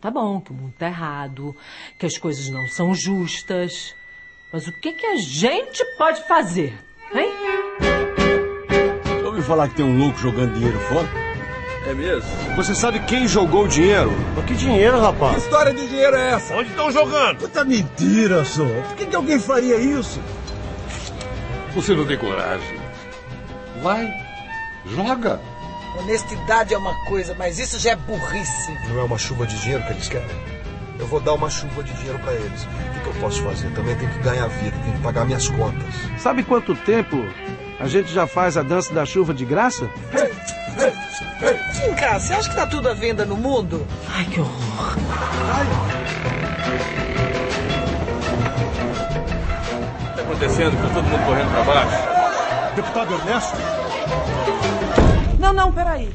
Tá bom, que o mundo tá errado, que as coisas não são justas. Mas o que a gente pode fazer, hein? Já ouviu falar que tem um louco jogando dinheiro fora? É mesmo? Você sabe quem jogou o dinheiro? Mas que dinheiro, rapaz? Que história de dinheiro é essa? Onde estão jogando? Puta mentira, só. Por que alguém faria isso? Você não tem coragem. Vai, joga. Honestidade é uma coisa, mas isso já é burrice. Não é uma chuva de dinheiro que eles querem? Eu vou dar uma chuva de dinheiro pra eles. O que eu posso fazer? Também tenho que ganhar vida, tenho que pagar minhas contas. Sabe quanto tempo a gente já faz a dança da chuva de graça? Vem cá, você acha que tá tudo à venda no mundo? Ai, que horror. O que tá acontecendo? Tá todo mundo correndo pra baixo? Deputado Ernesto? Não, peraí.